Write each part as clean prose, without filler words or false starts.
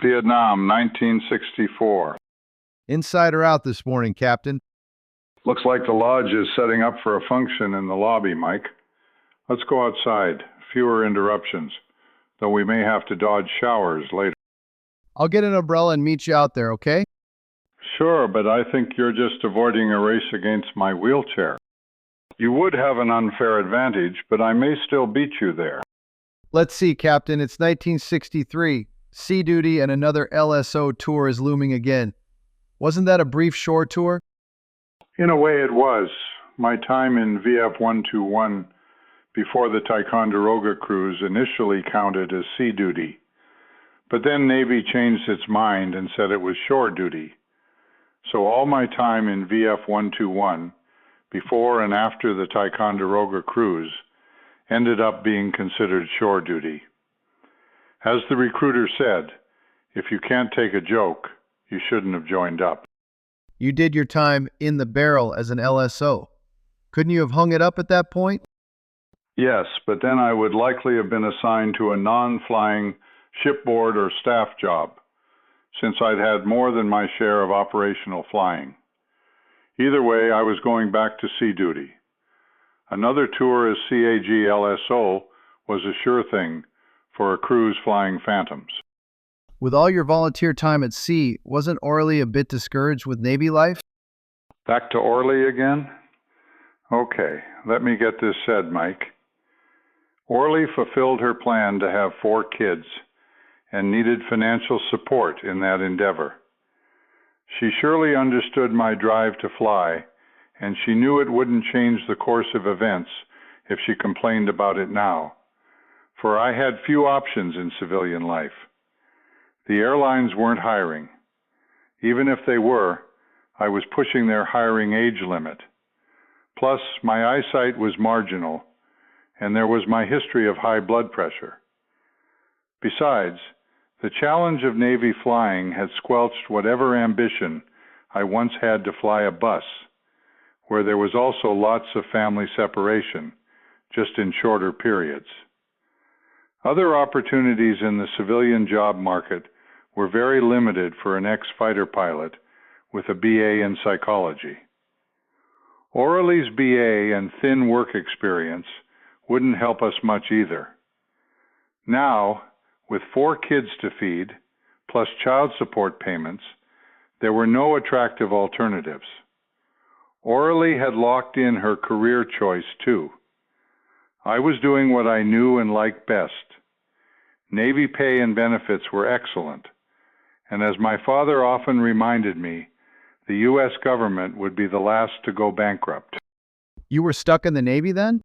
Vietnam, 1964. Inside or out this morning, Captain? Looks like the lodge is setting up for a function in the lobby, Mike. Let's go outside. Fewer interruptions, though we may have to dodge showers later. I'll get an umbrella and meet you out there, okay? Sure, but I think you're just avoiding a race against my wheelchair. You would have an unfair advantage, but I may still beat you there. Let's see, Captain. It's 1963. Sea duty and another LSO tour is looming again. Wasn't that a brief shore tour? In a way it was. My time in VF 121 before the Ticonderoga cruise initially counted as sea duty. But then Navy changed its mind and said it was shore duty. So all my time in VF 121, before and after the Ticonderoga cruise, ended up being considered shore duty. As the recruiter said, if you can't take a joke, you shouldn't have joined up. You did your time in the barrel as an LSO. Couldn't you have hung it up at that point? Yes, but then I would likely have been assigned to a non-flying shipboard or staff job, since I'd had more than my share of operational flying. Either way, I was going back to sea duty. Another tour as CAG LSO was a sure thing for a cruise flying Phantoms. With all your volunteer time at sea, wasn't Orly a bit discouraged with Navy life? Back to Orly again? Okay, let me get this said, Mike. Orly fulfilled her plan to have 4 kids and needed financial support in that endeavor. She surely understood my drive to fly, and she knew it wouldn't change the course of events if she complained about it now, for I had few options in civilian life. The airlines weren't hiring. Even if they were, I was pushing their hiring age limit. Plus, my eyesight was marginal, and there was my history of high blood pressure. Besides, the challenge of Navy flying had squelched whatever ambition I once had to fly a bus, where there was also lots of family separation, just in shorter periods. Other opportunities in the civilian job market were very limited for an ex-fighter pilot with a BA in psychology. Orly's BA and thin work experience wouldn't help us much either. Now, with 4 kids to feed, plus child support payments, there were no attractive alternatives. Orly had locked in her career choice too. I was doing what I knew and liked best. Navy pay and benefits were excellent, and as my father often reminded me, the U.S. government would be the last to go bankrupt. You were stuck in the Navy then?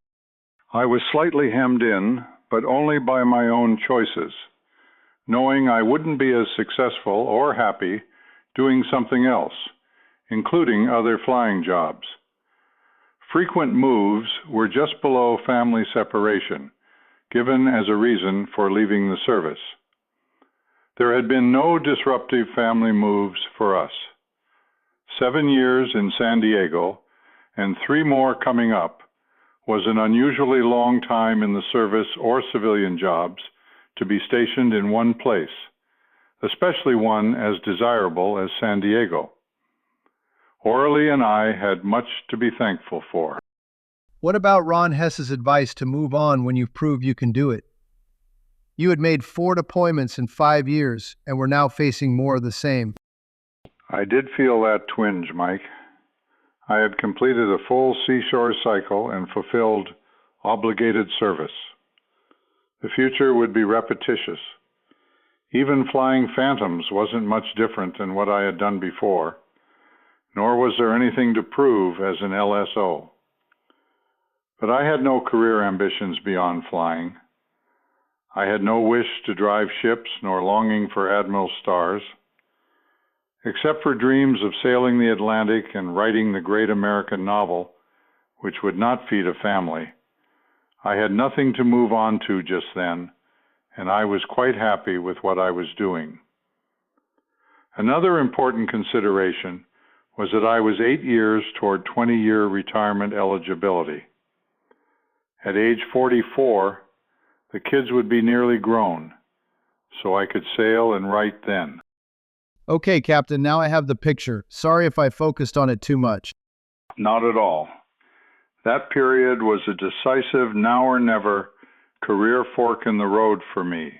I was slightly hemmed in, but only by my own choices, knowing I wouldn't be as successful or happy doing something else, including other flying jobs. Frequent moves were just below family separation, given as a reason for leaving the service. There had been no disruptive family moves for us. 7 years in San Diego and 3 more coming up was an unusually long time in the service or civilian jobs to be stationed in one place, especially one as desirable as San Diego. Orly and I had much to be thankful for. What about Ron Hess's advice to move on when you've proved you can do it? You had made 4 deployments in 5 years and were now facing more of the same. I did feel that twinge, Mike. I had completed a full seashore cycle and fulfilled obligated service. The future would be repetitious. Even flying Phantoms wasn't much different than what I had done before, nor was there anything to prove as an LSO. But I had no career ambitions beyond flying. I had no wish to drive ships nor longing for admiral stars. Except for dreams of sailing the Atlantic and writing the great American novel, which would not feed a family, I had nothing to move on to just then, and I was quite happy with what I was doing. Another important consideration was that I was 8 years toward 20-year retirement eligibility. At age 44, the kids would be nearly grown, so I could sail and write then. Okay, Captain, now I have the picture. Sorry if I focused on it too much. Not at all. That period was a decisive now or never career fork in the road for me,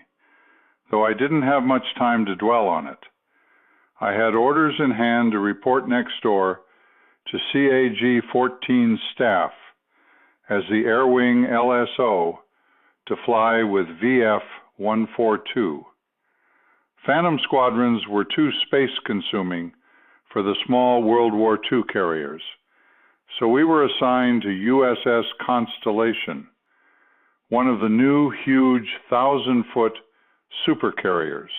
though I didn't have much time to dwell on it. I had orders in hand to report next door to CAG-14 staff as the Air Wing LSO to fly with VF-142. Phantom squadrons were too space-consuming for the small World War II carriers, so we were assigned to USS Constellation, one of the new huge 1,000-foot supercarriers.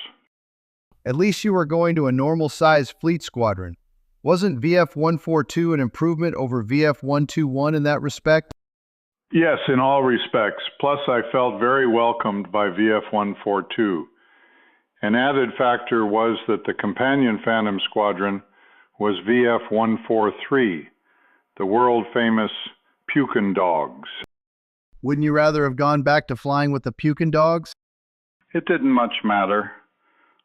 At least you were going to a normal-sized fleet squadron. Wasn't VF-142 an improvement over VF-121 in that respect? Yes, in all respects. Plus, I felt very welcomed by VF-142. An added factor was that the companion Phantom squadron was VF-143, the world-famous Pukin Dogs. Wouldn't you rather have gone back to flying with the Pukin Dogs? It didn't much matter.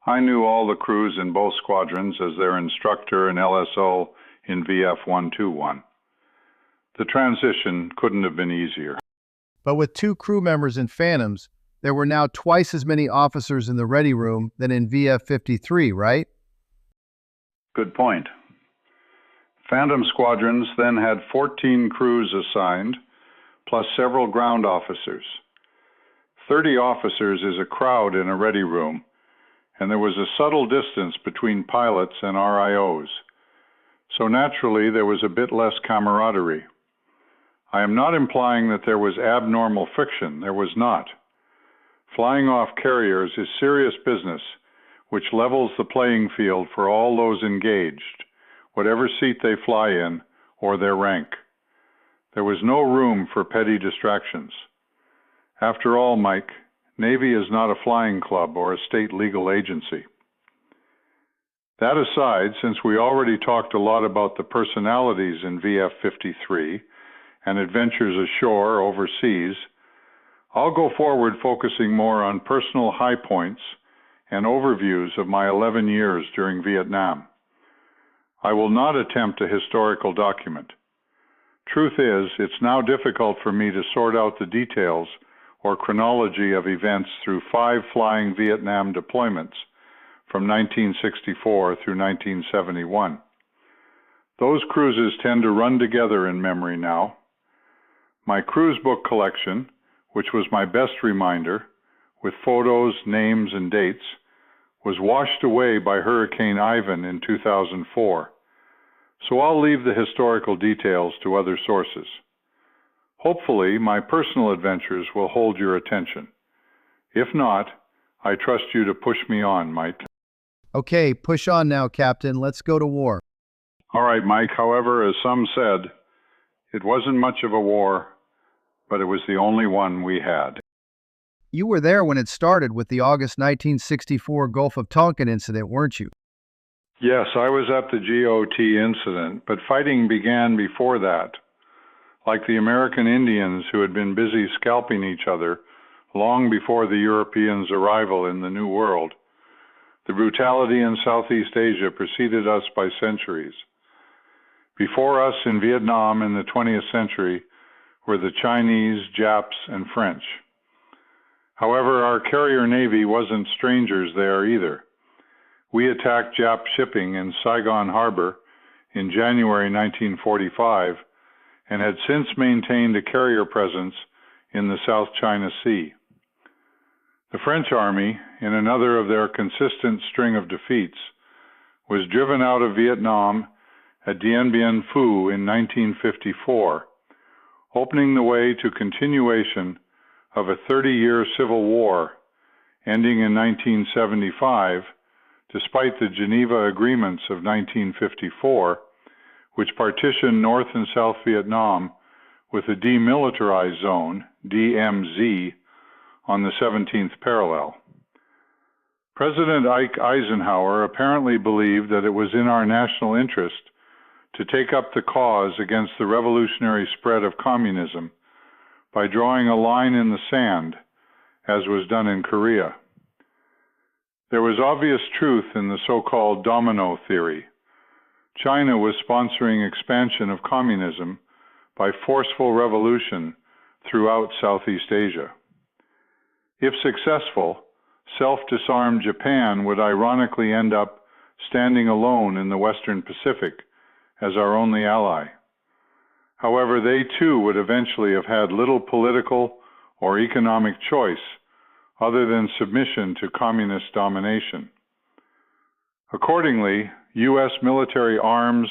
I knew all the crews in both squadrons as their instructor and LSO in VF-121. The transition couldn't have been easier. But with 2 crew members in Phantoms, there were now twice as many officers in the ready room than in VF-53, right? Good point. Phantom squadrons then had 14 crews assigned, plus several ground officers. 30 officers is a crowd in a ready room, and there was a subtle distance between pilots and RIOs, so naturally there was a bit less camaraderie. I am not implying that there was abnormal friction. There was not. Flying off carriers is serious business, which levels the playing field for all those engaged, whatever seat they fly in or their rank. There was no room for petty distractions. After all, Mike, Navy is not a flying club or a state legal agency. That aside, since we already talked a lot about the personalities in VF-53 and adventures ashore, overseas, I'll go forward focusing more on personal high points and overviews of my 11 years during Vietnam. I will not attempt a historical document. Truth is, it's now difficult for me to sort out the details or chronology of events through 5 flying Vietnam deployments from 1964 through 1971. Those cruises tend to run together in memory now. My cruise book collection, which was my best reminder, with photos, names, and dates, was washed away by Hurricane Ivan in 2004, so I'll leave the historical details to other sources. Hopefully, my personal adventures will hold your attention. If not, I trust you to push me on, Mike. Okay, push on now, Captain. Let's go to war. All right, Mike. However, as some said, it wasn't much of a war, but it was the only one we had. You were there when it started with the August 1964 Gulf of Tonkin incident, weren't you? Yes, I was at the GOT incident, but fighting began before that. Like the American Indians who had been busy scalping each other long before the Europeans' arrival in the New World, the brutality in Southeast Asia preceded us by centuries. Before us in Vietnam in the 20th century were the Chinese, Japs, and French. However, our carrier navy wasn't strangers there either. We attacked Jap shipping in Saigon Harbor in January 1945 and had since maintained a carrier presence in the South China Sea. The French Army, in another of their consistent string of defeats, was driven out of Vietnam at Dien Bien Phu in 1954, opening the way to continuation of a 30-year civil war ending in 1975, despite the Geneva Agreements of 1954, which partitioned North and South Vietnam with a demilitarized zone, DMZ, on the 17th parallel. President Ike Eisenhower apparently believed that it was in our national interest to take up the cause against the revolutionary spread of communism by drawing a line in the sand, as was done in Korea. There was obvious truth in the so-called domino theory. China was sponsoring expansion of communism by forceful revolution throughout Southeast Asia. If successful, self-disarmed Japan would ironically end up standing alone in the Western Pacific as our only ally. However, they too would eventually have had little political or economic choice other than submission to communist domination. Accordingly, U.S. military arms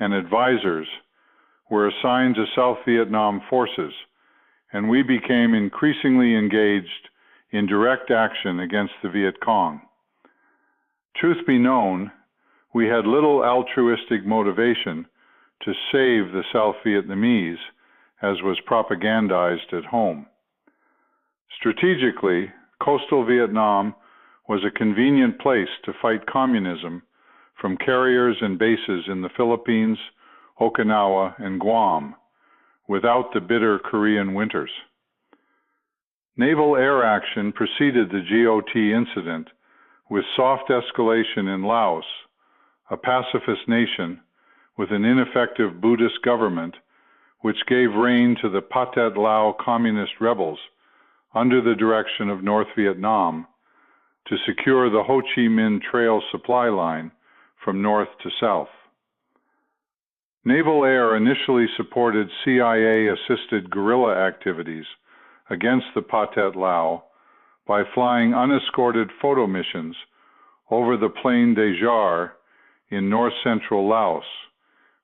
and advisors were assigned to South Vietnam forces, and we became increasingly engaged in direct action against the Viet Cong. Truth be known, we had little altruistic motivation to save the South Vietnamese, as was propagandized at home. Strategically, coastal Vietnam was a convenient place to fight communism from carriers and bases in the Philippines, Okinawa, and Guam, without the bitter Korean winters. Naval air action preceded the GOT incident with soft escalation in Laos, a pacifist nation with an ineffective Buddhist government which gave rein to the Pathet Lao communist rebels under the direction of North Vietnam to secure the Ho Chi Minh Trail supply line from north to south. Naval Air initially supported CIA-assisted guerrilla activities against the Pathet Lao by flying unescorted photo missions over the Plain des Jars in north-central Laos,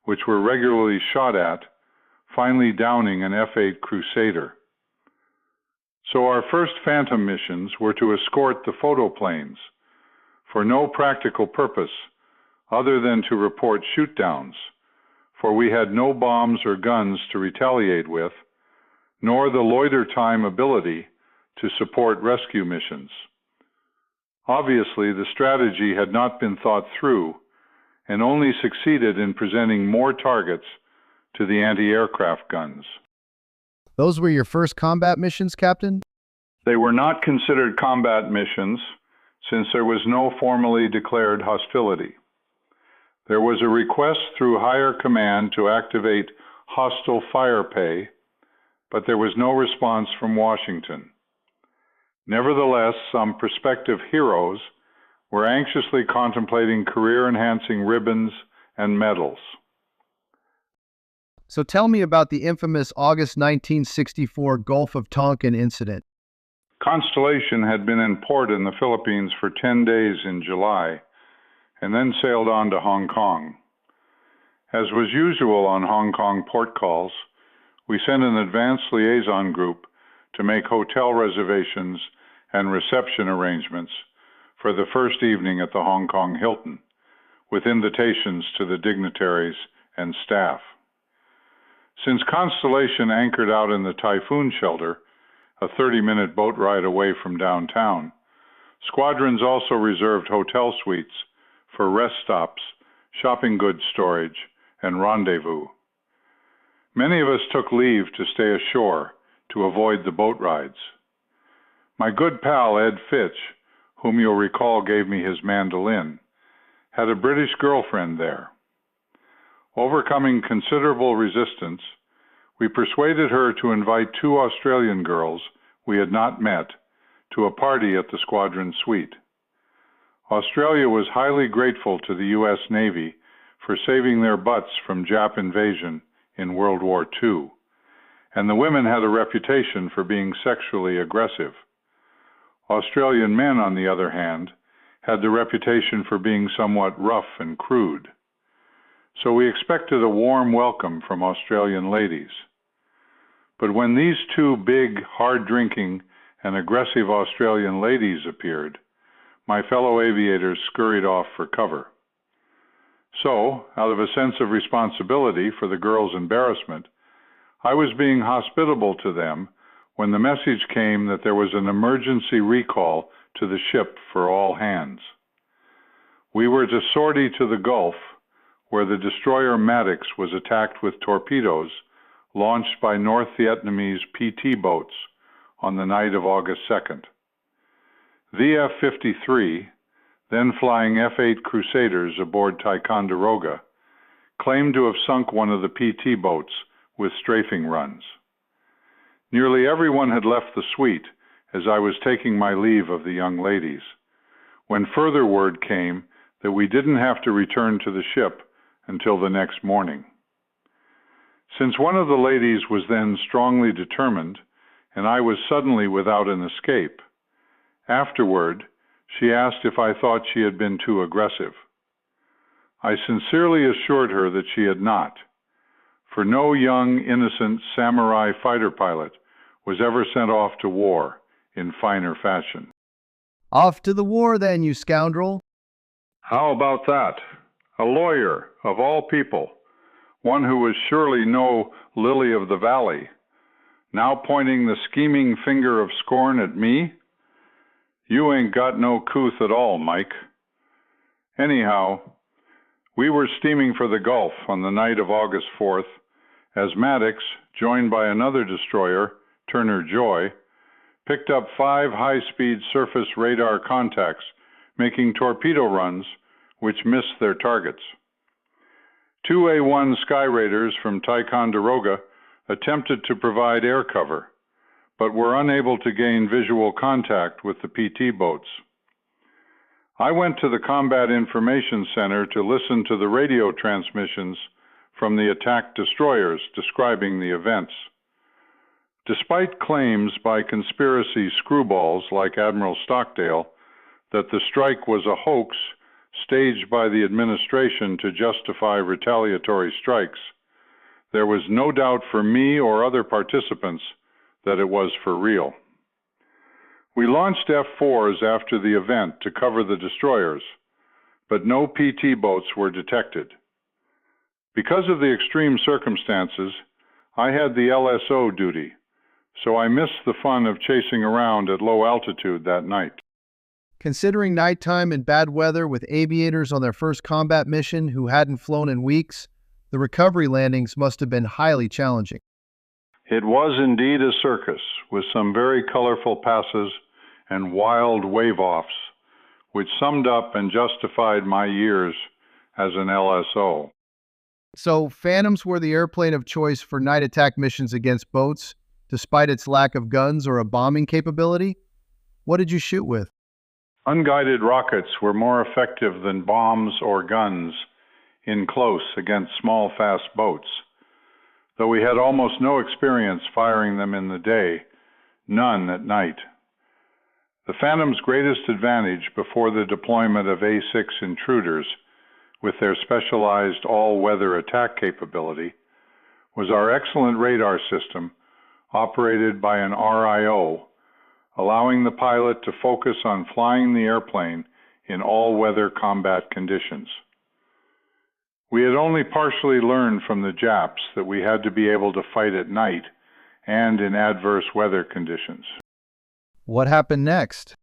which were regularly shot at, finally downing an F-8 Crusader. So our first Phantom missions were to escort the photo planes, for no practical purpose other than to report shoot-downs, for we had no bombs or guns to retaliate with, nor the loiter time ability to support rescue missions. Obviously, the strategy had not been thought through and only succeeded in presenting more targets to the anti-aircraft guns. Those were your first combat missions, Captain? They were not considered combat missions since there was no formally declared hostility. There was a request through higher command to activate hostile fire pay, but there was no response from Washington. Nevertheless, some prospective heroes were anxiously contemplating career-enhancing ribbons and medals. So tell me about the infamous August 1964 Gulf of Tonkin incident. Constellation had been in port in the Philippines for 10 days in July, and then sailed on to Hong Kong. As was usual on Hong Kong port calls, we sent an advance liaison group to make hotel reservations and reception arrangements for the first evening at the Hong Kong Hilton, with invitations to the dignitaries and staff. Since Constellation anchored out in the Typhoon Shelter, a 30-minute boat ride away from downtown, squadrons also reserved hotel suites for rest stops, shopping goods storage, and rendezvous. Many of us took leave to stay ashore to avoid the boat rides. My good pal Ed Fitch, whom you'll recall gave me his mandolin, had a British girlfriend there. Overcoming considerable resistance, we persuaded her to invite 2 Australian girls we had not met to a party at the squadron suite. Australia was highly grateful to the U.S. Navy for saving their butts from Jap invasion in World War II, and the women had a reputation for being sexually aggressive. Australian men, on the other hand, had the reputation for being somewhat rough and crude. So we expected a warm welcome from Australian ladies. But when these 2 big, hard-drinking, and aggressive Australian ladies appeared, my fellow aviators scurried off for cover. So, out of a sense of responsibility for the girls' embarrassment, I was being hospitable to them when the message came that there was an emergency recall to the ship for all hands. We were to sortie to the Gulf, where the destroyer Maddox was attacked with torpedoes launched by North Vietnamese PT boats on the night of August 2nd. VF-53, then flying F-8 Crusaders aboard Ticonderoga, claimed to have sunk one of the PT boats with strafing runs. Nearly everyone had left the suite as I was taking my leave of the young ladies, when further word came that we didn't have to return to the ship until the next morning. Since one of the ladies was then strongly determined, and I was suddenly without an escape, afterward, she asked if I thought she had been too aggressive. I sincerely assured her that she had not, for no young, innocent samurai fighter pilot was ever sent off to war in finer fashion. Off to the war then, you scoundrel. How about that? A lawyer, of all people, one who was surely no lily of the valley, now pointing the scheming finger of scorn at me? You ain't got no couth at all, Mike. Anyhow, we were steaming for the Gulf on the night of August 4th, as Maddox, joined by another destroyer, Turner Joy, picked up 5 high-speed surface radar contacts, making torpedo runs which missed their targets. 2 A-1 Sky Raiders from Ticonderoga attempted to provide air cover, but were unable to gain visual contact with the PT boats. I went to the Combat Information Center to listen to the radio transmissions from the attacked destroyers describing the events. Despite claims by conspiracy screwballs like Admiral Stockdale that the strike was a hoax staged by the administration to justify retaliatory strikes, there was no doubt for me or other participants that it was for real. We launched F-4s after the event to cover the destroyers, but no PT boats were detected. Because of the extreme circumstances, I had the LSO duty, so I missed the fun of chasing around at low altitude that night. Considering nighttime and bad weather with aviators on their first combat mission who hadn't flown in weeks, the recovery landings must have been highly challenging. It was indeed a circus, with some very colorful passes and wild wave-offs, which summed up and justified my years as an LSO. So, Phantoms were the airplane of choice for night attack missions against boats, despite its lack of guns or a bombing capability? What did you shoot with? Unguided rockets were more effective than bombs or guns in close against small, fast boats, though we had almost no experience firing them in the day, none at night. The Phantom's greatest advantage before the deployment of A-6 intruders with their specialized all-weather attack capability was our excellent radar system operated by an RIO, allowing the pilot to focus on flying the airplane in all-weather combat conditions. We had only partially learned from the Japs that we had to be able to fight at night and in adverse weather conditions. What happened next?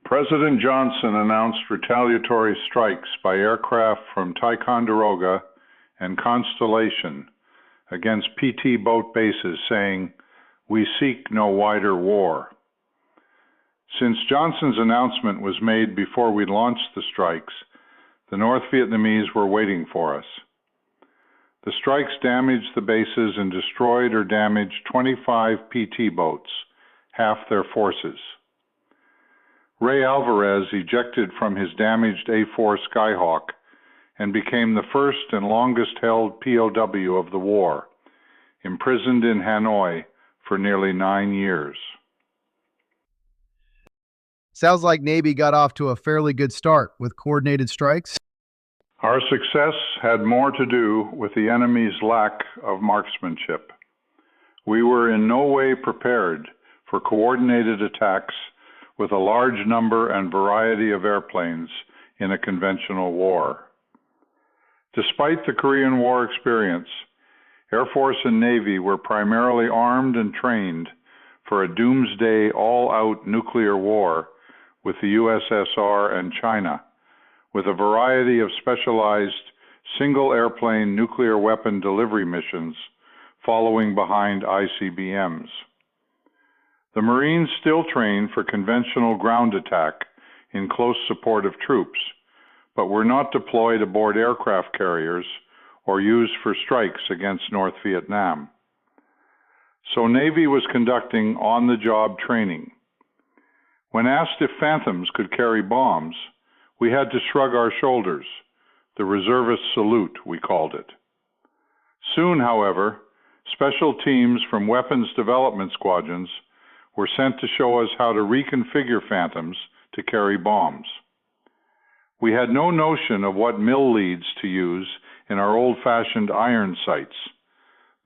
President Johnson announced retaliatory strikes by aircraft from Ticonderoga and Constellation against PT boat bases, saying, "We seek no wider war." Since Johnson's announcement was made before we launched the strikes, the North Vietnamese were waiting for us. The strikes damaged the bases and destroyed or damaged 25 PT boats, half their forces. Ray Alvarez ejected from his damaged A-4 Skyhawk and became the first and longest-held POW of the war, imprisoned in Hanoi for nearly 9 years. Sounds like Navy got off to a fairly good start with coordinated strikes. Our success had more to do with the enemy's lack of marksmanship. We were in no way prepared for coordinated attacks with a large number and variety of airplanes in a conventional war. Despite the Korean War experience, Air Force and Navy were primarily armed and trained for a doomsday all-out nuclear war with the USSR and China, with a variety of specialized single-airplane nuclear weapon delivery missions following behind ICBMs. The Marines still train for conventional ground attack in close support of troops, but were not deployed aboard aircraft carriers or used for strikes against North Vietnam. So Navy was conducting on-the-job training. When asked if Phantoms could carry bombs, we had to shrug our shoulders. The reservist salute, we called it. Soon, however, special teams from weapons development squadrons were sent to show us how to reconfigure Phantoms to carry bombs. We had no notion of what mill leads to use in our old-fashioned iron sights,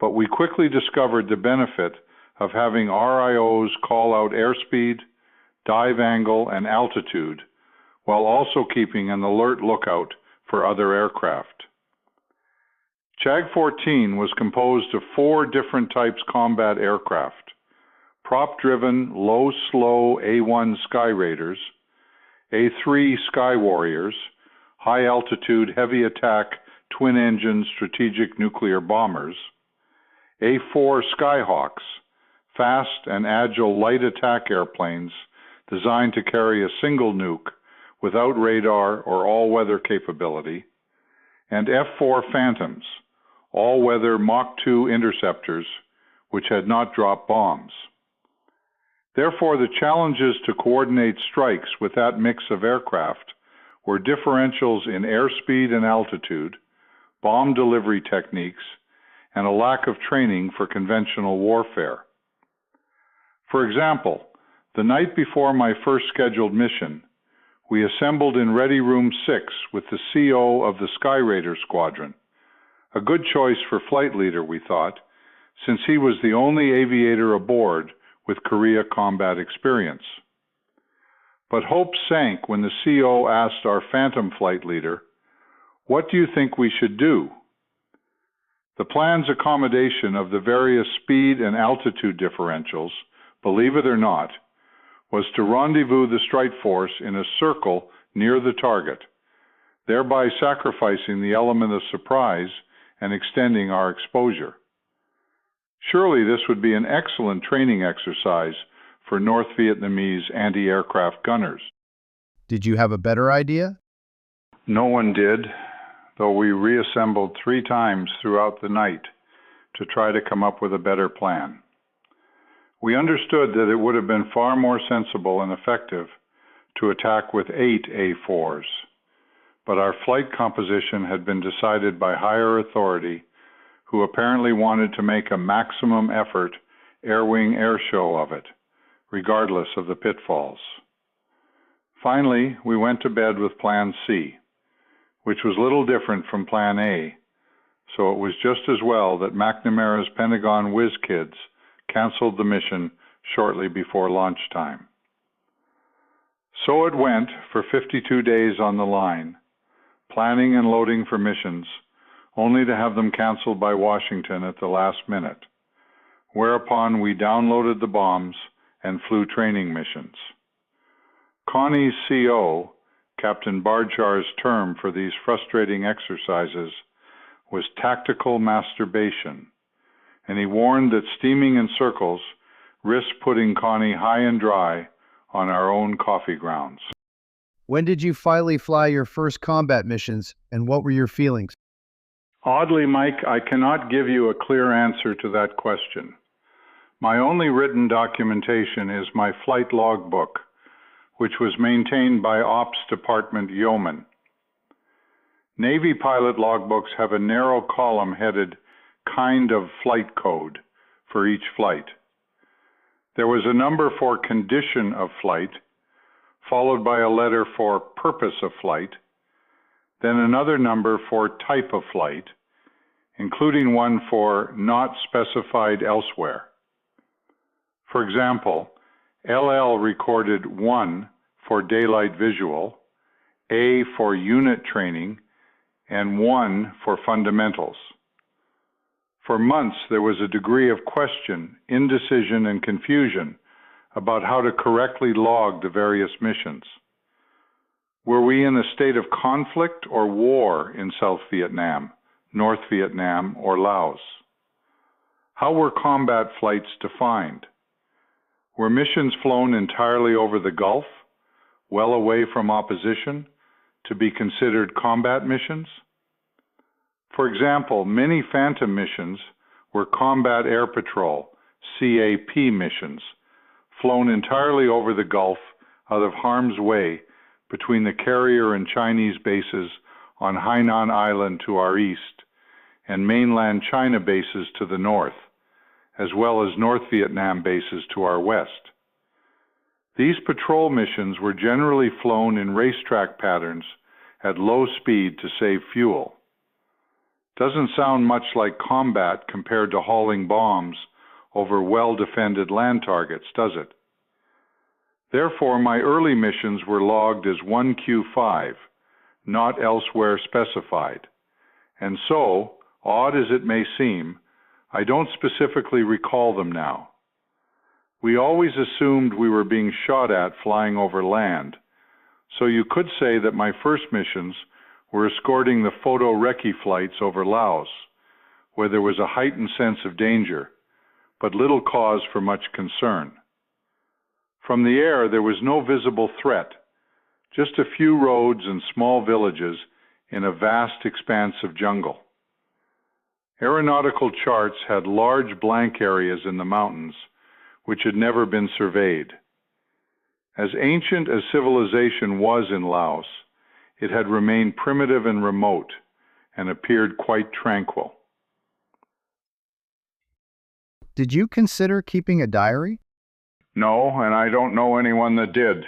but we quickly discovered the benefit of having RIOs call out airspeed, dive angle, and altitude, while also keeping an alert lookout for other aircraft. Jag-14 was composed of 4 different types combat aircraft: prop-driven, low-slow A-1 Sky Raiders, A-3 Sky Warriors, high-altitude, heavy-attack, twin-engine strategic nuclear bombers, A-4 Skyhawks, fast and agile light attack airplanes designed to carry a single nuke without radar or all-weather capability, and F-4 Phantoms, all-weather Mach 2 interceptors, which had not dropped bombs. Therefore, the challenges to coordinate strikes with that mix of aircraft were differentials in airspeed and altitude, bomb delivery techniques, and a lack of training for conventional warfare. For example, the night before my first scheduled mission, we assembled in Ready Room 6 with the CO of the Sky Raider Squadron. A good choice for flight leader, we thought, since he was the only aviator aboard with Korea combat experience. But hope sank when the CO asked our Phantom flight leader, "What do you think we should do?" The plan's accommodation of the various speed and altitude differentials, believe it or not, was to rendezvous the strike force in a circle near the target, thereby sacrificing the element of surprise and extending our exposure. Surely this would be an excellent training exercise for North Vietnamese anti-aircraft gunners. Did you have a better idea? No one did, though we reassembled 3 times throughout the night to try to come up with a better plan. We understood that it would have been far more sensible and effective to attack with 8 A-4s, but our flight composition had been decided by higher authority, who apparently wanted to make a maximum effort air-wing air show of it, regardless of the pitfalls. Finally, we went to bed with Plan C, which was little different from Plan A, so it was just as well that McNamara's Pentagon whiz kids canceled the mission shortly before launch time. So it went for 52 days on the line, planning and loading for missions, only to have them canceled by Washington at the last minute, whereupon we downloaded the bombs and flew training missions. Connie's CO, Captain Bardchar's term for these frustrating exercises, was tactical masturbation, and he warned that steaming in circles risked putting Connie high and dry on our own coffee grounds. When did you finally fly your first combat missions, and what were your feelings? Oddly, Mike, I cannot give you a clear answer to that question. My only written documentation is my flight logbook, which was maintained by Ops Department yeomen. Navy pilot logbooks have a narrow column headed "Kind of Flight Code" for each flight. There was a number for condition of flight, followed by a letter for purpose of flight, then another number for type of flight, including one for not specified elsewhere. For example, LL recorded 1 for daylight visual, A for unit training, and 1 for fundamentals. For months, there was a degree of question, indecision, and confusion about how to correctly log the various missions. Were we in a state of conflict or war in South Vietnam, North Vietnam, or Laos? How were combat flights defined? Were missions flown entirely over the Gulf, well away from opposition, to be considered combat missions? For example, many Phantom missions were Combat Air Patrol, CAP missions, flown entirely over the Gulf out of harm's way between the carrier and Chinese bases on Hainan Island to our east and mainland China bases to the north, as well as North Vietnam bases to our west. These patrol missions were generally flown in racetrack patterns at low speed to save fuel. Doesn't sound much like combat compared to hauling bombs over well-defended land targets, does it? Therefore, my early missions were logged as 1Q5, not elsewhere specified. And so, odd as it may seem, I don't specifically recall them now. We always assumed we were being shot at flying over land, so you could say that my first missions were escorting the photo recce flights over Laos, where there was a heightened sense of danger, but little cause for much concern. From the air, there was no visible threat, just a few roads and small villages in a vast expanse of jungle. Aeronautical charts had large blank areas in the mountains, which had never been surveyed. As ancient as civilization was in Laos, it had remained primitive and remote, and appeared quite tranquil. Did you consider keeping a diary? No, and I don't know anyone that did.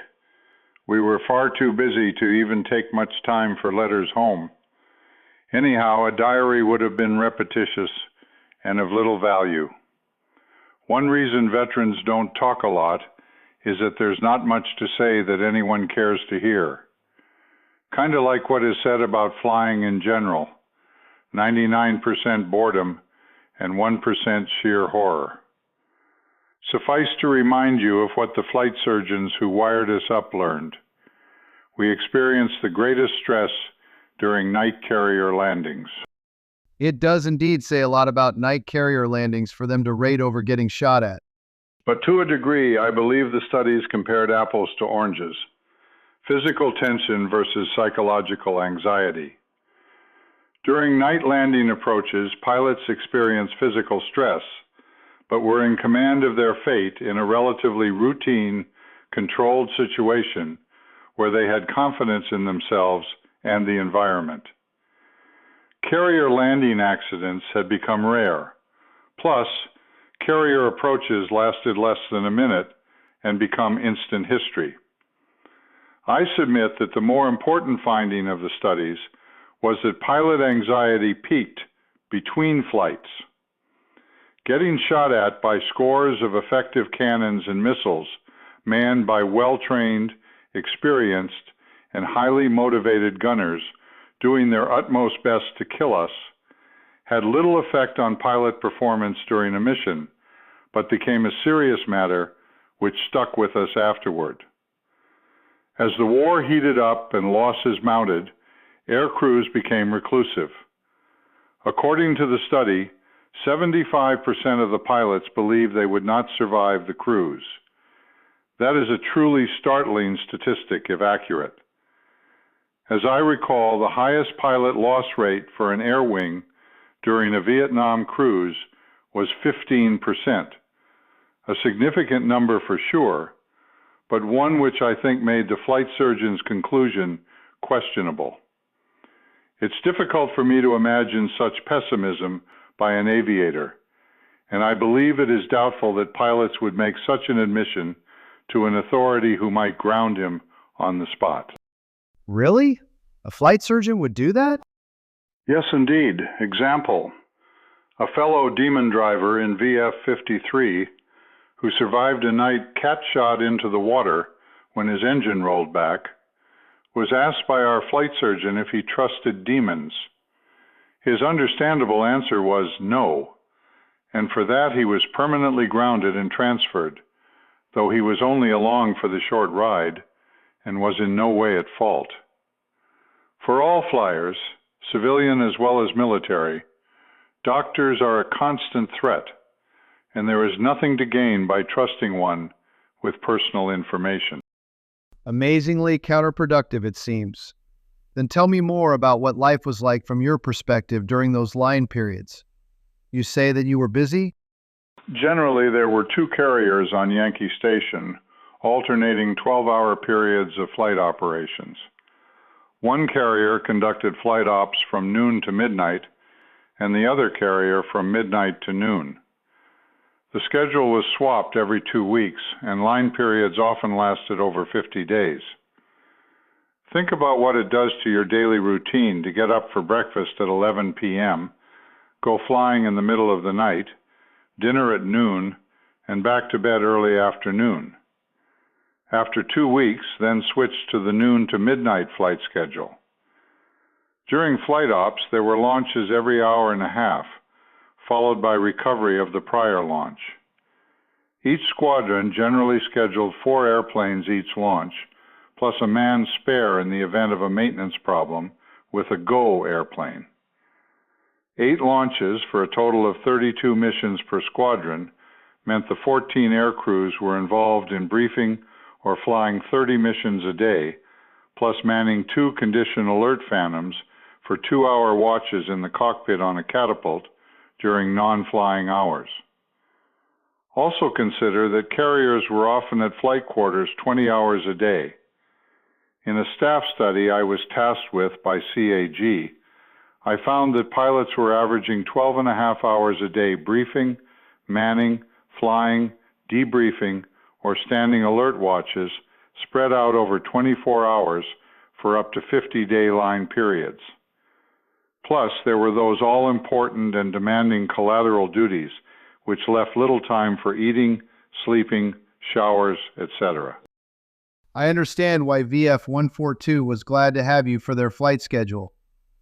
We were far too busy to even take much time for letters home. Anyhow, a diary would have been repetitious and of little value. One reason veterans don't talk a lot is that there's not much to say that anyone cares to hear. Kind of like what is said about flying in general, 99% boredom and 1% sheer horror. Suffice to remind you of what the flight surgeons who wired us up learned. We experienced the greatest stress during night carrier landings. It does indeed say a lot about night carrier landings for them to rate over getting shot at. But to a degree, I believe the studies compared apples to oranges. Physical tension versus psychological anxiety. During night landing approaches, pilots experienced physical stress, but were in command of their fate in a relatively routine, controlled situation where they had confidence in themselves and the environment. Carrier landing accidents had become rare. Plus, carrier approaches lasted less than a minute and become instant history. I submit that the more important finding of the studies was that pilot anxiety peaked between flights. Getting shot at by scores of effective cannons and missiles manned by well-trained, experienced, and highly motivated gunners doing their utmost best to kill us had little effect on pilot performance during a mission, but became a serious matter which stuck with us afterward. As the war heated up and losses mounted, air crews became reclusive. According to the study, 75% of the pilots believed they would not survive the cruise. That is a truly startling statistic if accurate. As I recall, the highest pilot loss rate for an air wing during a Vietnam cruise was 15%, a significant number for sure, but one which I think made the flight surgeon's conclusion questionable. It's difficult for me to imagine such pessimism by an aviator, and I believe it is doubtful that pilots would make such an admission to an authority who might ground him on the spot. Really? A flight surgeon would do that? Yes, indeed. Example, a fellow demon driver in VF-53 who survived a night cat shot into the water when his engine rolled back, was asked by our flight surgeon if he trusted demons. His understandable answer was no, and for that he was permanently grounded and transferred, though he was only along for the short ride and was in no way at fault. For all flyers, civilian as well as military, doctors are a constant threat, and there is nothing to gain by trusting one with personal information. Amazingly counterproductive, it seems. Then tell me more about what life was like from your perspective during those line periods. You say that you were busy? Generally, there were two carriers on Yankee Station, alternating 12-hour periods of flight operations. One carrier conducted flight ops from noon to midnight, and the other carrier from midnight to noon. The schedule was swapped every 2 weeks, and line periods often lasted over 50 days. Think about what it does to your daily routine to get up for breakfast at 11 p.m., go flying in the middle of the night, dinner at noon, and back to bed early afternoon. After 2 weeks, then switch to the noon to midnight flight schedule. During flight ops, there were launches every hour and a half, followed by recovery of the prior launch. Each squadron generally scheduled 4 airplanes each launch, plus a man spare in the event of a maintenance problem with a GO airplane. 8 launches for a total of 32 missions per squadron meant the 14 air crews were involved in briefing or flying 30 missions a day, plus manning 2 condition alert Phantoms for 2-hour watches in the cockpit on a catapult during non-flying hours. Also consider that carriers were often at flight quarters 20 hours a day. In a staff study I was tasked with by CAG, I found that pilots were averaging 12.5 hours a day briefing, manning, flying, debriefing, or standing alert watches spread out over 24 hours for up to 50-day line periods. Plus, there were those all-important and demanding collateral duties, which left little time for eating, sleeping, showers, etc. I understand why VF 142 was glad to have you for their flight schedule.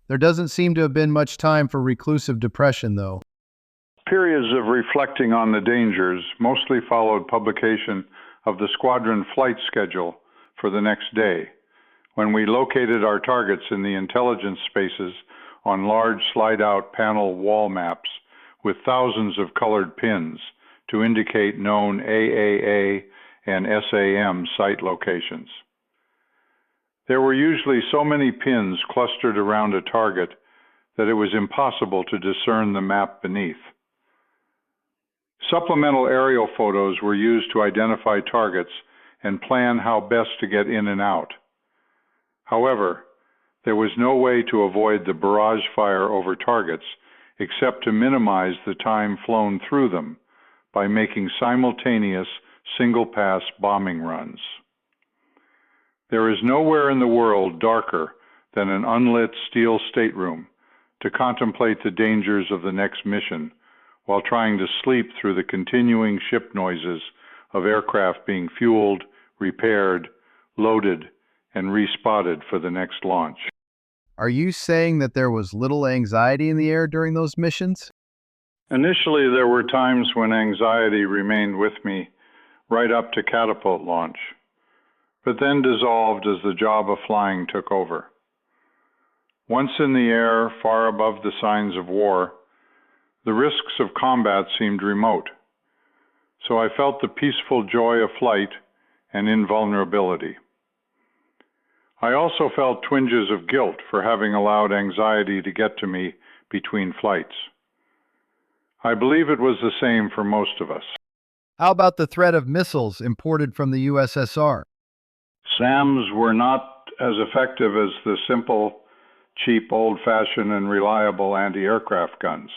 There doesn't seem to have been much time for reclusive depression, though. Periods of reflecting on the dangers mostly followed publication of the squadron flight schedule for the next day, when we located our targets in the intelligence spaces on large slide-out panel wall maps with thousands of colored pins to indicate known AAA and SAM site locations. There were usually so many pins clustered around a target that it was impossible to discern the map beneath. Supplemental aerial photos were used to identify targets and plan how best to get in and out. However, there was no way to avoid the barrage fire over targets except to minimize the time flown through them by making simultaneous single-pass bombing runs. There is nowhere in the world darker than an unlit steel stateroom to contemplate the dangers of the next mission while trying to sleep through the continuing ship noises of aircraft being fueled, repaired, loaded, and respotted for the next launch. Are you saying that there was little anxiety in the air during those missions? Initially, there were times when anxiety remained with me right up to catapult launch, but then dissolved as the job of flying took over. Once in the air, far above the signs of war, the risks of combat seemed remote, so I felt the peaceful joy of flight and invulnerability. I also felt twinges of guilt for having allowed anxiety to get to me between flights. I believe it was the same for most of us. How about the threat of missiles imported from the USSR? SAMs were not as effective as the simple, cheap, old-fashioned, and reliable anti-aircraft guns.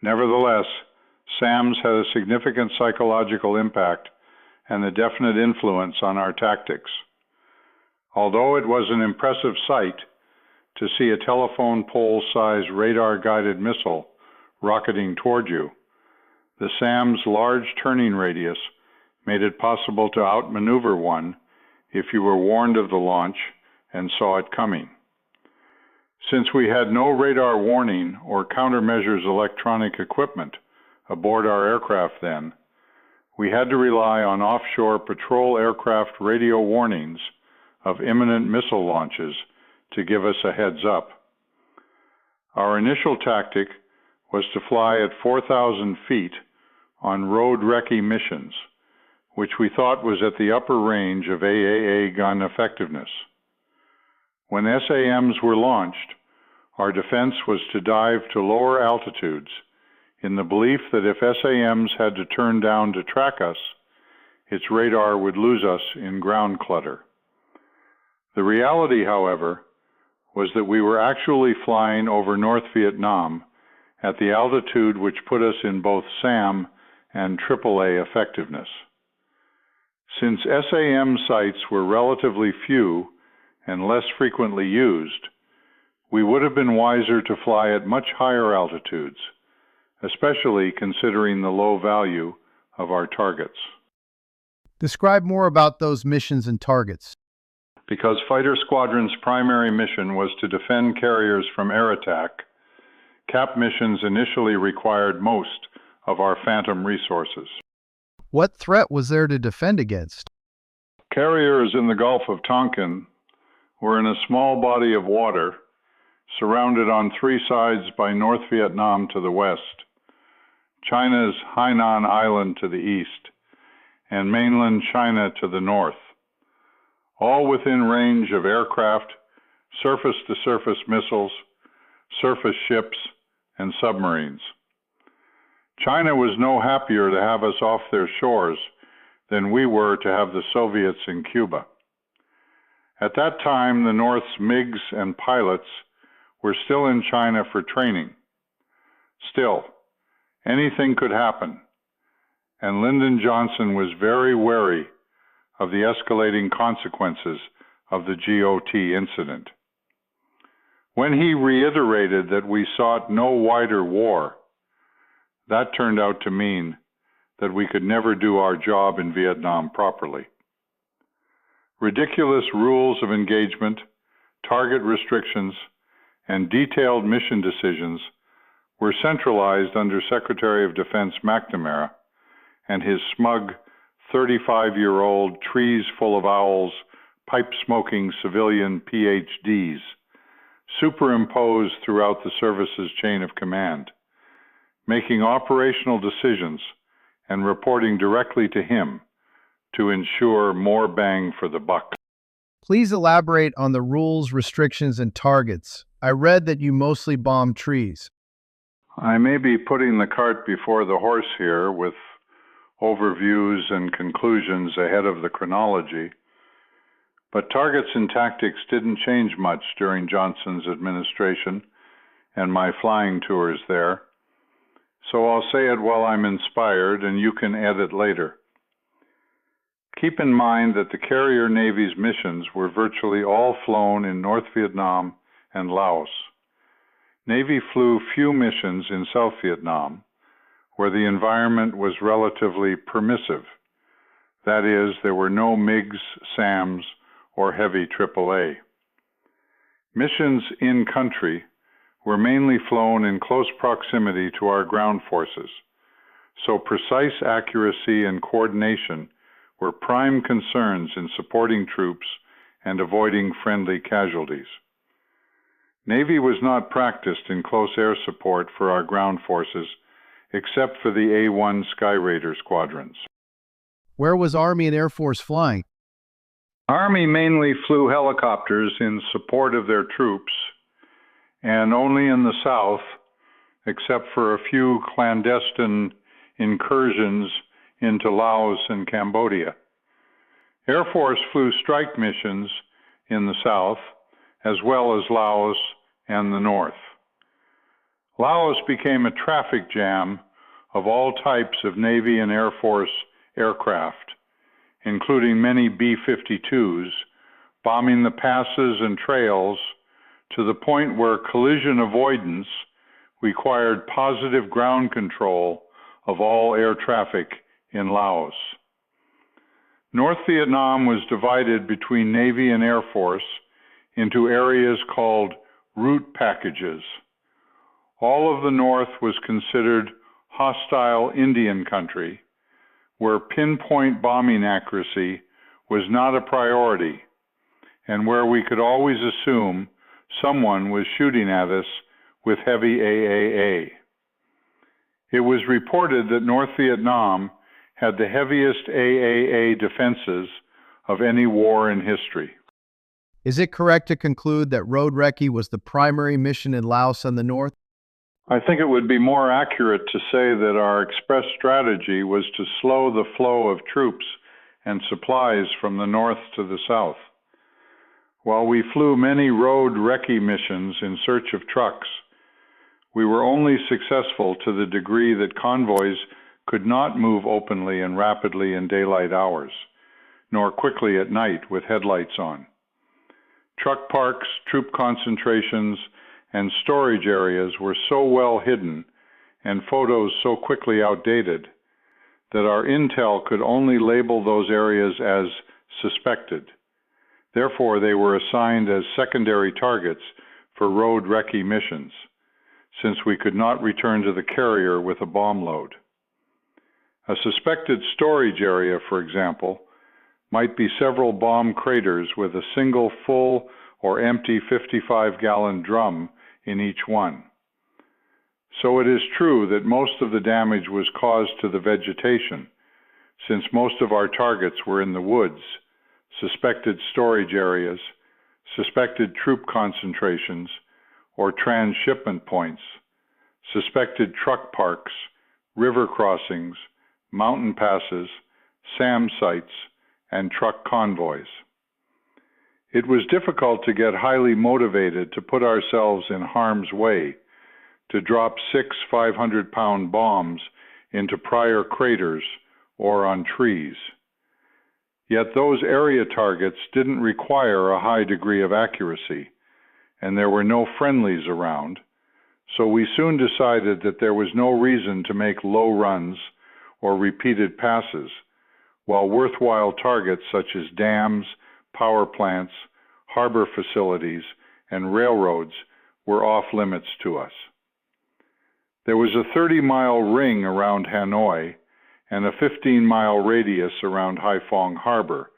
Nevertheless, SAMs had a significant psychological impact and a definite influence on our tactics. Although it was an impressive sight to see a telephone pole-sized radar-guided missile rocketing toward you, the SAM's large turning radius made it possible to outmaneuver one if you were warned of the launch and saw it coming. Since we had no radar warning or countermeasures electronic equipment aboard our aircraft then, we had to rely on offshore patrol aircraft radio warnings of imminent missile launches to give us a heads up. Our initial tactic was to fly at 4,000 feet on road recce missions, which we thought was at the upper range of AAA gun effectiveness. When SAMs were launched, our defense was to dive to lower altitudes in the belief that if SAMs had to turn down to track us, its radar would lose us in ground clutter. The reality, however, was that we were actually flying over North Vietnam at the altitude which put us in both SAM and AAA effectiveness. Since SAM sites were relatively few and less frequently used, we would have been wiser to fly at much higher altitudes, especially considering the low value of our targets. Describe more about those missions and targets. Because Fighter Squadron's primary mission was to defend carriers from air attack, CAP missions initially required most of our Phantom resources. What threat was there to defend against? Carriers in the Gulf of Tonkin were in a small body of water surrounded on three sides by North Vietnam to the west, China's Hainan Island to the east, and mainland China to the north, all within range of aircraft, surface-to-surface missiles, surface ships, and submarines. China was no happier to have us off their shores than we were to have the Soviets in Cuba. At that time, the North's MiGs and pilots were still in China for training. Still, anything could happen, and Lyndon Johnson was very wary of the escalating consequences of the GOT incident. When he reiterated that we sought no wider war, that turned out to mean that we could never do our job in Vietnam properly. Ridiculous rules of engagement, target restrictions, and detailed mission decisions were centralized under Secretary of Defense McNamara and his smug 35-year-old trees full of owls, pipe-smoking civilian PhDs, superimposed throughout the service's chain of command, making operational decisions and reporting directly to him to ensure more bang for the buck. Please elaborate on the rules, restrictions, and targets. I read that you mostly bombed trees. I may be putting the cart before the horse here with overviews and conclusions ahead of the chronology, but targets and tactics didn't change much during Johnson's administration and my flying tours there, so I'll say it while I'm inspired and you can edit later. Keep in mind that the carrier Navy's missions were virtually all flown in North Vietnam and Laos. Navy flew few missions in South Vietnam, where the environment was relatively permissive. That is, there were no MiGs, SAMs, or heavy AAA. Missions in country were mainly flown in close proximity to our ground forces, so precise accuracy and coordination were prime concerns in supporting troops and avoiding friendly casualties. Navy was not practiced in close air support for our ground forces, except for the A-1 Sky Raider squadrons. Where was Army and Air Force flying? Army mainly flew helicopters in support of their troops, and only in the south, except for a few clandestine incursions into Laos and Cambodia. Air Force flew strike missions in the south, as well as Laos and the north. Laos became a traffic jam of all types of Navy and Air Force aircraft, including many B-52s, bombing the passes and trails to the point where collision avoidance required positive ground control of all air traffic in Laos. North Vietnam was divided between Navy and Air Force into areas called route packages. All of the north was considered hostile Indian country, where pinpoint bombing accuracy was not a priority, and where we could always assume someone was shooting at us with heavy AAA. It was reported that North Vietnam had the heaviest AAA defenses of any war in history. Is it correct to conclude that Road Recce was the primary mission in Laos and the North? I think it would be more accurate to say that our express strategy was to slow the flow of troops and supplies from the north to the south. While we flew many Road Recce missions in search of trucks, we were only successful to the degree that convoys could not move openly and rapidly in daylight hours, nor quickly at night with headlights on. Truck parks, troop concentrations, and storage areas were so well hidden and photos so quickly outdated that our intel could only label those areas as suspected. Therefore, they were assigned as secondary targets for Road Recce missions, since we could not return to the carrier with a bomb load. A suspected storage area, for example, might be several bomb craters with a single full or empty 55-gallon drum in each one. So it is true that most of the damage was caused to the vegetation, since most of our targets were in the woods, suspected storage areas, suspected troop concentrations, or transshipment points, suspected truck parks, river crossings, mountain passes, SAM sites, and truck convoys. It was difficult to get highly motivated to put ourselves in harm's way, to drop 6 500-pound bombs into prior craters or on trees. Yet those area targets didn't require a high degree of accuracy, and there were no friendlies around, so we soon decided that there was no reason to make low runs or repeated passes, while worthwhile targets such as dams, power plants, harbor facilities, and railroads were off limits to us. There was a 30-mile ring around Hanoi and a 15-mile radius around Haiphong Harbor.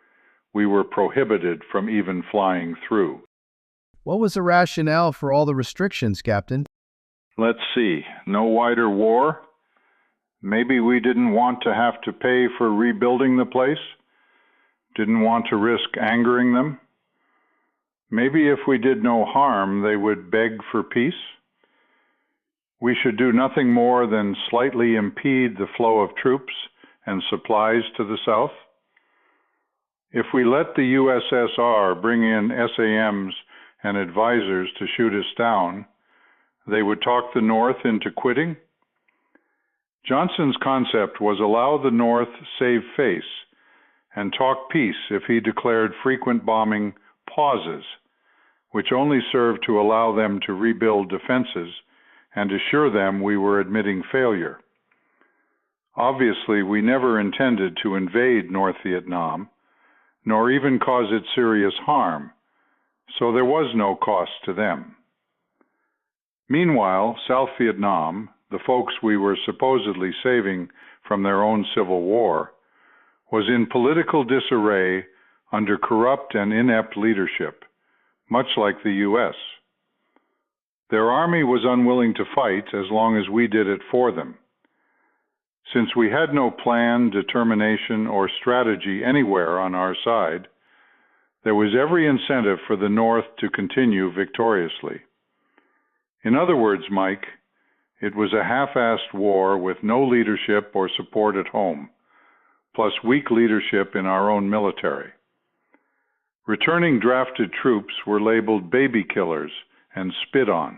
We were prohibited from even flying through. What was the rationale for all the restrictions, Captain? Let's see, no wider war? Maybe we didn't want to have to pay for rebuilding the place? Didn't want to risk angering them? Maybe if we did no harm, they would beg for peace? We should do nothing more than slightly impede the flow of troops and supplies to the south? If we let the USSR bring in SAMs and advisors to shoot us down, they would talk the North into quitting? Johnson's concept was allow the North save face and talk peace if he declared frequent bombing pauses, which only served to allow them to rebuild defenses and assure them we were admitting failure. Obviously, we never intended to invade North Vietnam, nor even cause it serious harm, so there was no cost to them. Meanwhile, South Vietnam, the folks we were supposedly saving from their own civil war, was in political disarray under corrupt and inept leadership, much like the U.S. Their army was unwilling to fight as long as we did it for them. Since we had no plan, determination, or strategy anywhere on our side, there was every incentive for the North to continue victoriously. In other words, Mike, it was a half-assed war with no leadership or support at home, plus weak leadership in our own military. Returning drafted troops were labeled baby killers and spit on.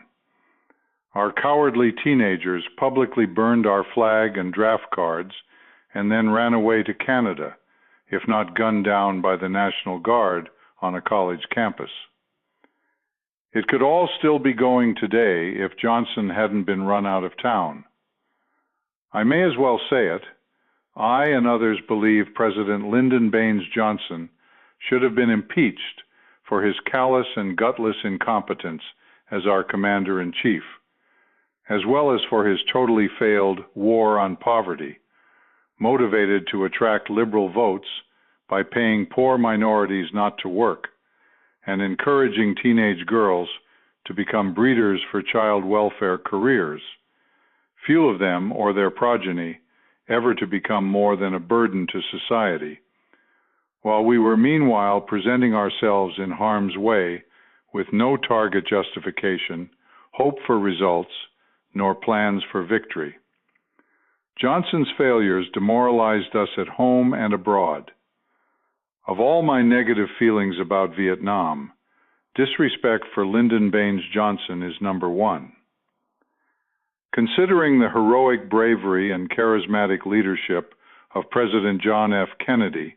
Our cowardly teenagers publicly burned our flag and draft cards and then ran away to Canada, if not gunned down by the National Guard on a college campus. It could all still be going today if Johnson hadn't been run out of town. I may as well say it. I and others believe President Lyndon Baines Johnson should have been impeached for his callous and gutless incompetence as our commander-in-chief, as well as for his totally failed war on poverty, motivated to attract liberal votes by paying poor minorities not to work and encouraging teenage girls to become breeders for child welfare careers. Few of them or their progeny ever to become more than a burden to society, while we were meanwhile presenting ourselves in harm's way with no target justification, hope for results, nor plans for victory. Johnson's failures demoralized us at home and abroad. Of all my negative feelings about Vietnam, disrespect for Lyndon Baines Johnson is number one. Considering the heroic bravery and charismatic leadership of President John F. Kennedy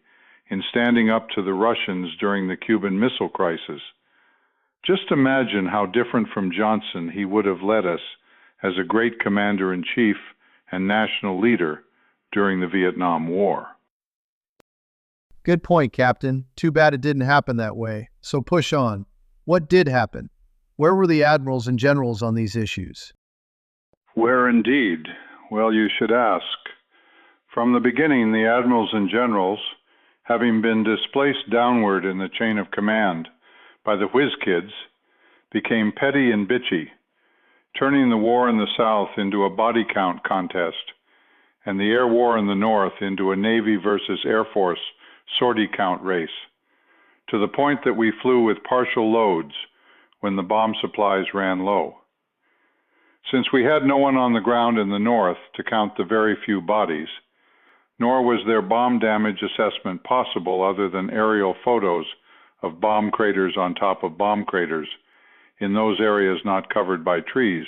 in standing up to the Russians during the Cuban Missile Crisis, just imagine how different from Johnson he would have led us as a great commander-in-chief and national leader during the Vietnam War. Good point, Captain. Too bad it didn't happen that way. So push on. What did happen? Where were the admirals and generals on these issues? Where indeed? Well, you should ask. From the beginning, the admirals and generals, having been displaced downward in the chain of command by the whiz kids, became petty and bitchy, turning the war in the South into a body count contest, and the air war in the North into a Navy versus Air Force sortie count race, to the point that we flew with partial loads when the bomb supplies ran low. Since we had no one on the ground in the North to count the very few bodies, nor was there bomb damage assessment possible other than aerial photos of bomb craters on top of bomb craters in those areas not covered by trees,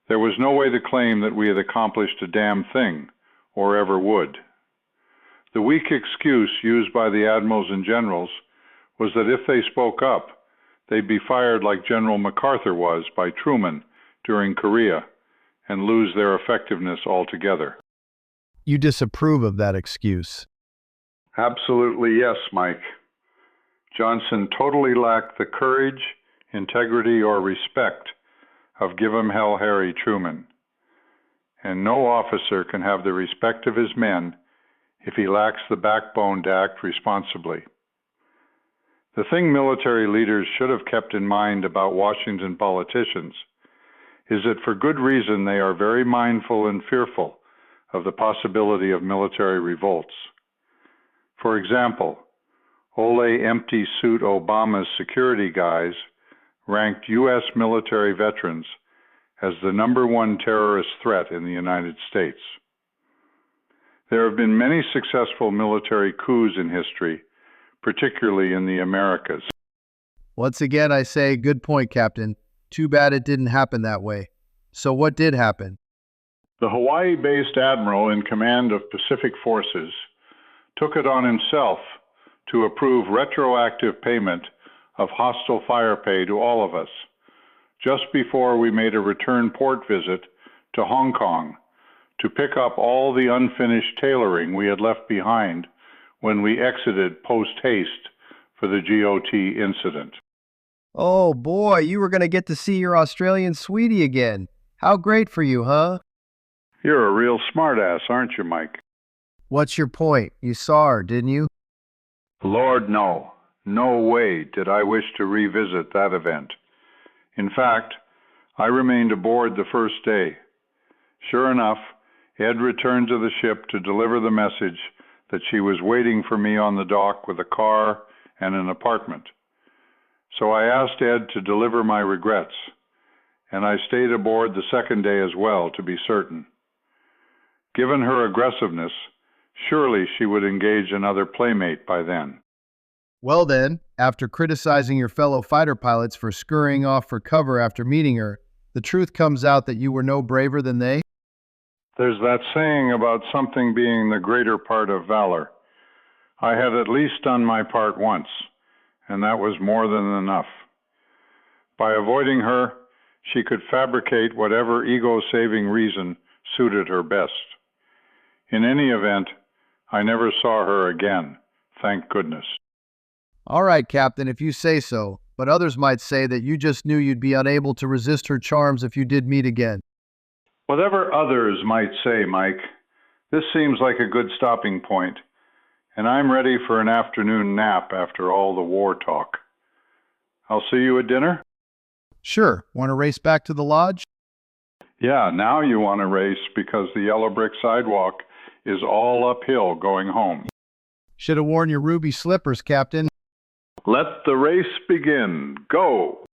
there was no way to claim that we had accomplished a damn thing, or ever would. The weak excuse used by the admirals and generals was that if they spoke up, they'd be fired like General MacArthur was by Truman during Korea and lose their effectiveness altogether. You disapprove of that excuse. Absolutely yes, Mike. Johnson totally lacked the courage, integrity, or respect of Give 'em Hell Harry Truman. And no officer can have the respect of his men if he lacks the backbone to act responsibly. The thing military leaders should have kept in mind about Washington politicians is that for good reason they are very mindful and fearful of the possibility of military revolts. For example, Ole Empty Suit Obama's security guys ranked U.S. military veterans as the #1 terrorist threat in the United States. There have been many successful military coups in history, particularly in the Americas. Once again, I say, good point, Captain. Too bad it didn't happen that way. So what did happen? The Hawaii-based admiral in command of Pacific forces took it on himself to approve retroactive payment of hostile fire pay to all of us, just before we made a return port visit to Hong Kong to pick up all the unfinished tailoring we had left behind when we exited post-haste for the GOT incident. Oh boy, you were going to get to see your Australian sweetie again. How great for you, huh? You're a real smartass, aren't you, Mike? What's your point? You saw her, didn't you? Lord, no. No way did I wish to revisit that event. In fact, I remained aboard the first day. Sure enough, Ed returned to the ship to deliver the message that she was waiting for me on the dock with a car and an apartment. So I asked Ed to deliver my regrets, and I stayed aboard the second day as well, to be certain. Given her aggressiveness, surely she would engage another playmate by then. Well then, after criticizing your fellow fighter pilots for scurrying off for cover after meeting her, the truth comes out that you were no braver than they? There's that saying about something being the greater part of valor. I had at least done my part once, and that was more than enough. By avoiding her, she could fabricate whatever ego-saving reason suited her best. In any event, I never saw her again, thank goodness. All right, Captain, if you say so, but others might say that you just knew you'd be unable to resist her charms if you did meet again. Whatever others might say, Mike, this seems like a good stopping point, and I'm ready for an afternoon nap after all the war talk. I'll see you at dinner? Sure. Want to race back to the lodge? Yeah, now you want to race because the yellow brick sidewalk is all uphill going home. Should have worn your ruby slippers, Captain. Let the race begin. Go!